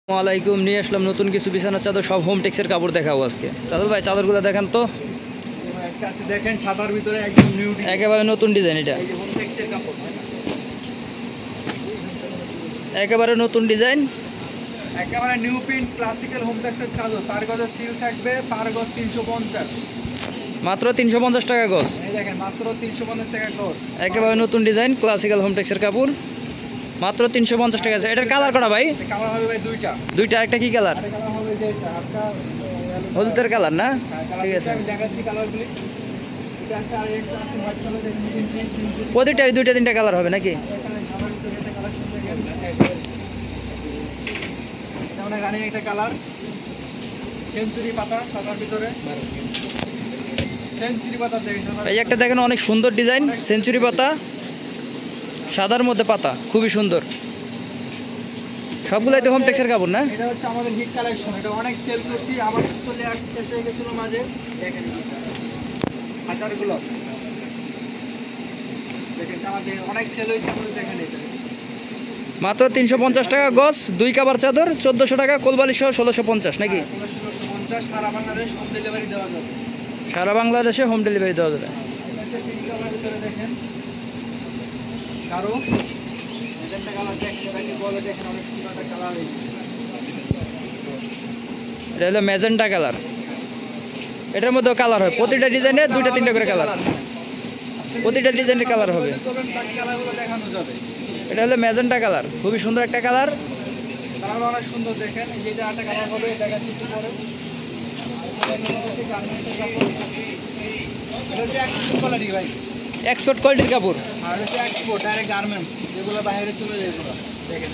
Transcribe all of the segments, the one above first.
আসসালামাইকুম নিয়ে আসলাম নতুন কিছু বিছানার চাদর সব হোম টেক্সের কাপড় দেখাবো আজকে। রাতুল ভাই চাদরগুলো দেখেন তো, একটা আছে দেখেন সাদার ভিতরে একদম নিউ ডিজাইন, একেবারে নতুন ডিজাইন। এটা এই যে হোম টেক্সের কাপড়, একেবারে নতুন ডিজাইন, একেবারে নিউ প্রিন্ট ক্লাসিক্যাল হোম টেক্সের চাদর। পার গজে সিল থাকবে, পার গজ 350, মাত্র 350 টাকা গজ। এই দেখেন মাত্র 350 টাকা গজ, একেবারে নতুন ডিজাইন ক্লাসিক্যাল হোম টেক্সের কাপড়, মাত্র 350 টাকা আছে। এটার কালার করা ভাই? কালার হবে ভাই দুইটা। একটা কি কালার? আরেকটা কালার হবে যে এটা হালকা হলুদের কালার না? ঠিক আছে, আমি দেখাচ্ছি কালারগুলি। এটা আছে আর একটা আছে হোয়াইট কালার, দেখেন প্রিন্ট প্রতিটাই দুইটা তিনটা কালার হবে নাকি? এখানে ঝামার ভিতরে একটা কালার শুনতে গেল, এটা মানে রানিং একটা কালার, সেঞ্চুরি পাতা সাদার ভিতরে, সেঞ্চুরি পাতা দেখেন। এই একটা দেখেন অনেক সুন্দর ডিজাইন, সেঞ্চুরি পাতা সাদার মধ্যে পাতা, খুবই সুন্দর। সবগুলাই তো হোম টেক্সের কাপড় না? এটা হচ্ছে আমাদের হিট কালেকশন, এটা অনেক সেল করছি, আবার চলে আসছে, শেষ হয়ে গেছিল মাঝে। দেখেন হাজারগুলো দেখেন কালার, দেখেন অনেক সেল হয়েছে আমাদের। দেখেন এটা মাত্র 350 টাকা গজ, 2 কাভার চাদর 1400 টাকা, কোলবালি সহ 1650 নাকি? 1650, সারা বাংলাদেশ হোম ডেলিভারি দেওয়া যাবে। সারা বাংলাদেশে হোম ডেলিভারি দেওয়া যাবে। ভিতরে দেখেন কারো একটা কালার, দেখেন এটাকে বলে, দেখেন অনেক সুন্দর একটা কালার। এটা হলো ম্যাজেন্টা কালার। এটার মধ্যেও কালার হয়, প্রতিটা ডিজাইনে দুইটা তিনটা করে কালার, প্রতিটা ডিজাইনের কালার হবে। কালারগুলো দেখানো যাবে। এটা হলো ম্যাজেন্টা কালার, খুবই সুন্দর একটা কালার। কালারগুলো অনেক সুন্দর, দেখেন এই যে এটা একটা কালার হবে, এটা একটু পরে এক্সপোর্ট কোয়ালিটির কাপড়, আর হচ্ছে এক্সপোর্ট ডাইরেক্ট গার্মেন্টস, যেগুলো বাইরে চলে যায় এগুলো। দেখেন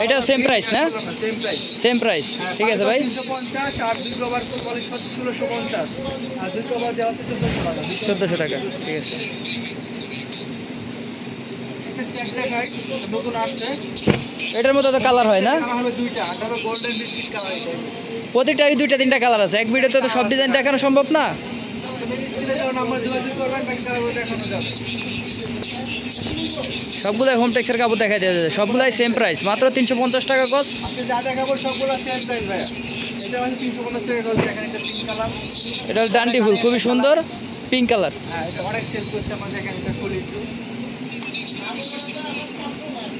এটাও সেম প্রাইস না? সেম প্রাইস, সেম প্রাইস, ঠিক আছে ভাই। 350, আর 2 কভার কোয়ালি 1650, আর 2 কভার দেওয়া হচ্ছে 1400 টাকা, ঠিক আছে। একটা চেক দেখাই, নতুন আসছে। এটার মধ্যে তো কালার হয় না? কালার হবে দুইটা, একটা হবে গোল্ডেন বিস্কিট কালার। এটা প্রতিটাই দুইটা তিনটা কালার আছে, এক ভিডিওতে তো সব ডিজাইন দেখানো সম্ভব না। সবগুলাই হোম টেক্সের কাপড় দেখা দেওয়া যাবে, সবগুলাই সেম প্রাইস, মাত্র 350 টাকা গজ। যা দেখাবো সবগুলো সেম প্রাইস ভাইয়া। এটা হচ্ছে 350 টাকা গজ। দেখেন এটা পিঙ্ক কালার, এটা হল ডান্ডি ফুল, খুবই সুন্দর পিঙ্ক কালার। হ্যাঁ এটা অনেক সেল করছে আমরা। দেখেন এটা খুলি একটু,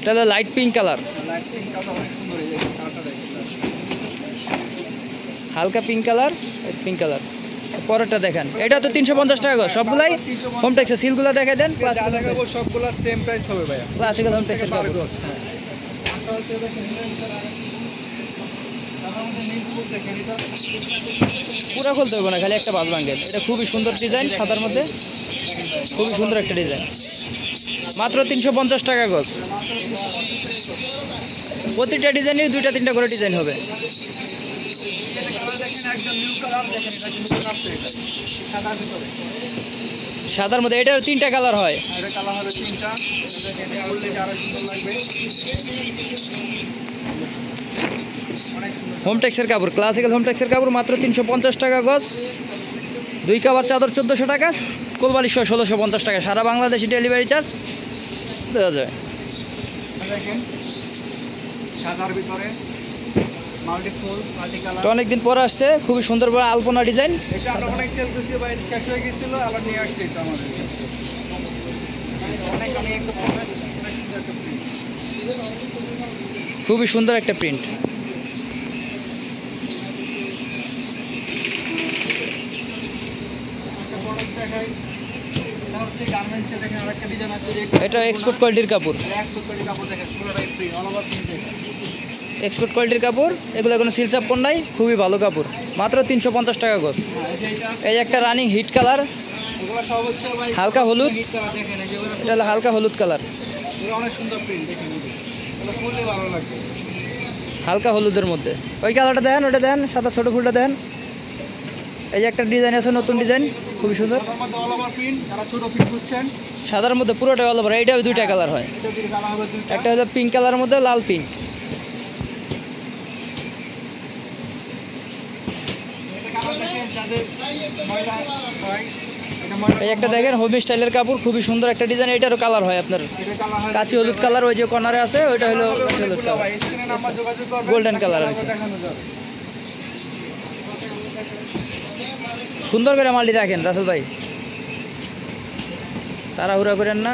এটা হলো light pink colour, light pink colour অনেক সুন্দর। এই যে কালারটা দেখেন, হালকা পিঙ্ক কালার, পিঙ্ক কালার। পরেরটা দেখেন, এটা তো 350 টাকা গজ, সবগুলাই হোম টেক্সের। সিলগুলো দেখাই দেন। যা দেখাবো সবগুলো সেম প্রাইস হবে ভাইয়া, ক্লাসিক্যাল হোম টেক্সের কাপড়। পুরো খুলতে হবে না, খালি একটা বাজ বাঙ্গেল। এটা খুবই সুন্দর ডিজাইন, সাদার মধ্যে খুবই সুন্দর একটা ডিজাইন, মাত্র 350 টাকা গজ। প্রতিটা ডিজাইনের দুইটা তিনটা করে ডিজাইন হবে। সাদার মধ্যে এটারও 3টা কালার হয়। হোম টেক্সের কাপড়, ক্লাসিক্যাল হোম টেক্সের কাপড়, মাত্র 350 টাকা গজ। 2 কাভার চাদর 1400 টাকা, কোলবালি সহ 1650 টাকা। সারা বাংলাদেশে ডেলিভারি চার্জ দেওয়া যায়। সাদার ভিতরে তো অনেকদিন পরে আসছে, খুবই সুন্দর বড় আলপনা ডিজাইন। এটা আমরা অনেক সেল করছি ভাই, শেষ হয়ে গেছিল, আবার নিয়ে আসছি। এটা আমাদের খুবই সুন্দর একটা প্রিন্ট। এটা এক্সপোর্ট কোয়ালিটির কাপড়, এক্সপোর্ট কোয়ালিটির কাপড়। এগুলো কোনো সিল চাপ্পর নাই, খুবই ভালো কাপড়, মাত্র 350 টাকা গজ। এই একটা রানিং হিট কালার, হালকা হলুদ। এটা হলো হালকা হলুদ কালার, হালকা হলুদের মধ্যে। ওই কালারটা দেন, ওটা দেন, সাদা ছোট ফুলটা দেন। এই যে একটা ডিজাইন আছে, নতুন ডিজাইন, খুবই সুন্দর। সাদার মধ্যে পুরোটাই অল ওভার। এইটাও 2টা কালার হয়, একটা হলো পিঙ্ক কালারের মধ্যে লাল পিঙ্ক। এই একটা দেখেন হোমি স্টাইলের কাপড়, খুবই সুন্দর একটা ডিজাইন। এটারও কালার হয় আপনার কাঁচি হলুদ কালার, ওই যে কর্নারে আছে ওইটা হলো হলুদ কালার, গোল্ডেন কালার আর কি। সুন্দর করে মালটি রাখেন রাসেল ভাই, তাড়াহুড়া করেন না।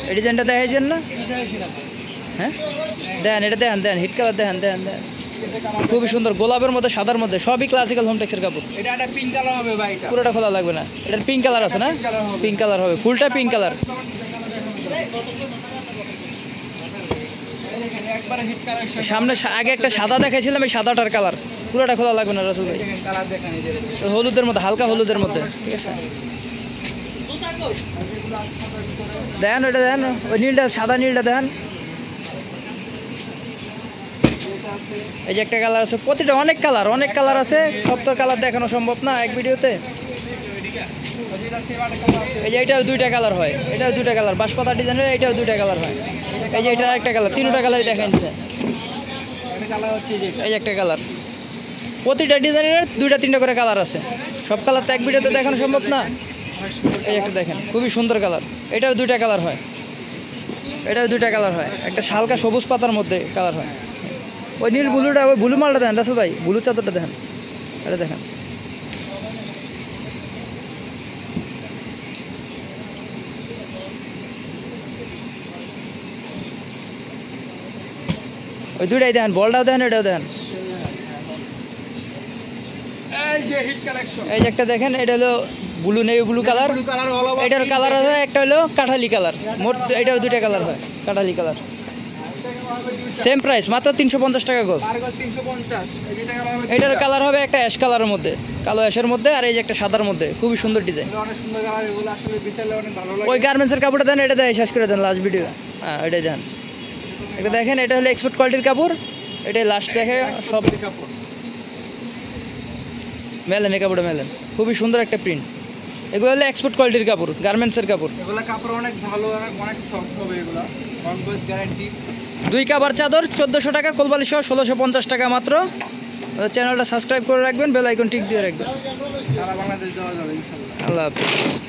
এই ডিজাইনটা দেখাইছেন না? হ্যাঁ দেন, এটা দেন দেন, হিট কালার দেন দেন দেন, খুবই সুন্দর, গোলাপের মধ্যে সাদার মধ্যে, সবই ক্লাসিক্যাল হোমটেক্সের কাপড়। এটা একটা পিঙ্ক কালার হবে ভাই, এটা পুরোটা খোলা লাগবে না, এটার পিঙ্ক কালার আছে না? পিঙ্ক কালার হবে, ফুলটা পিঙ্ক কালার। একবারে হিট কালার। সামনে আগে একটা সাদা দেখাইছিলাম, এই সাদাটার কালার, পুরোটা খোলা লাগবে না রাসেল ভাই। কালার দেখেন এই যে হলুদের মধ্যে, হালকা হলুদের মধ্যে, ঠিক আছে দেন, ওইটা দেন, ওই নীলটা, সাদা নীলটা দেন। এই যে একটা কালার আছে, প্রতিটা অনেক কালার, অনেক কালার আছে, সব তো কালার দেখানো সম্ভব না এক ভিডিওতে। এই যে এটাও দুইটা কালার হয়, এটাও দুইটা কালার, বাঁশপাতা ডিজাইনের, এটাও দুইটা কালার হয়। এই যে এটা একটা কালার, তিনটা কালারই দেখাচ্ছে। এই যে একটা কালার, প্রতিটা ডিজাইনের দুইটা তিনটা করে কালার আছে, সব কালার তো এক ভিডিওতে দেখানো সম্ভব না। এই একটা দেখেন, খুবই সুন্দর কালার, এটাও দুইটা কালার হয়, এটাও দুইটা কালার হয়, একটা হালকা সবুজ পাতার মধ্যে কালার হয়। ওই নীল ব্লুটা, ওই ব্লু মালটা দেখেন রাসেল ভাই, ব্লু চাদরটা দেখেন, এটা দেখেন। ওই দুইটাই দেখেন, বলটাও দেখেন, এটাও দেখেন। এই যে হিট কালেকশন, এই যে একটা দেখেন, এটা হলো ব্লু, নেভি ব্লু কালার, এটার কালার হয় একটা হলো কাঠালি কালার, মোট এটাও দুইটা কালার হয়, কাঠালি কালার। সেম প্রাইস, মাত্র 350 টাকা গজ। 350। এই যে এটা কালার হবে, এটার কালার হবে একটা অ্যাশ কালারের মধ্যে, কালো অ্যাশের মধ্যে, আর এই যে একটা সাদার মধ্যে, খুবই সুন্দর ডিজাইন। অনেক সুন্দর কালার, এগুলো আসলে বিশালে অনেক ভালো লাগে। ওই গার্মেন্টসের কাপড়টা দেন, এটা দেয় শেষ করে দেন লাস্ট ভিডিও। হ্যাঁ এটাই দেন, এটা দেখেন, এটা হলো এক্সপোর্ট কোয়ালিটির কাপড়, এটাই লাস্ট দেখে সব কাপড় মেলেন, এই কাপড়টা মেলেন, খুবই সুন্দর একটা প্রিন্ট। এগুলো হলো এক্সপোর্ট কোয়ালিটির কাপড়, গার্মেন্টসের কাপড়। এগুলো কাপড় অনেক ভালো, অনেক সফট হবে এগুলো, ওয়ান বয়েস গ্যারান্টি। 2 কাভার চাদর 1400 টাকা, কোলবালি সহ 1650 টাকা মাত্র। চ্যানেলটা সাবস্ক্রাইব করে রাখবেন, বেল আইকন টিক দিয়ে রাখবেন। সারা বাংলাদেশ যাওয়া যাবে ইনশাআল্লাহ। আল্লাহ হাফেজ।